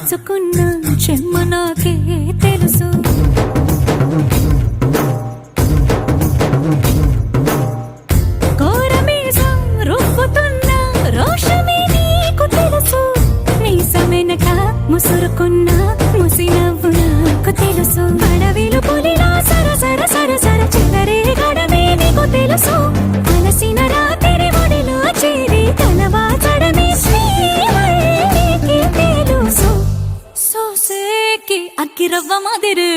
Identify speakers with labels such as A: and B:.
A: దాచుకున్న చెమ్మ నాకే తెలుసు. కోరమీసం రుబ్బుతున్న రోషమే నీకు తెలుసు. మీసమెనక ముసురుకున్న ముసినవ్వు నాకు తెలుసు. అడవిలు పులిలా సరసర సరసర చెలరే గడమే నీకు తెలుసు. అలసిన రాత్రి ఒడిలో చేరి కలవాచడమే శ్రీవల్లికి తెలుసు. సోసేకి అక్కిరవ్వ మాదిరే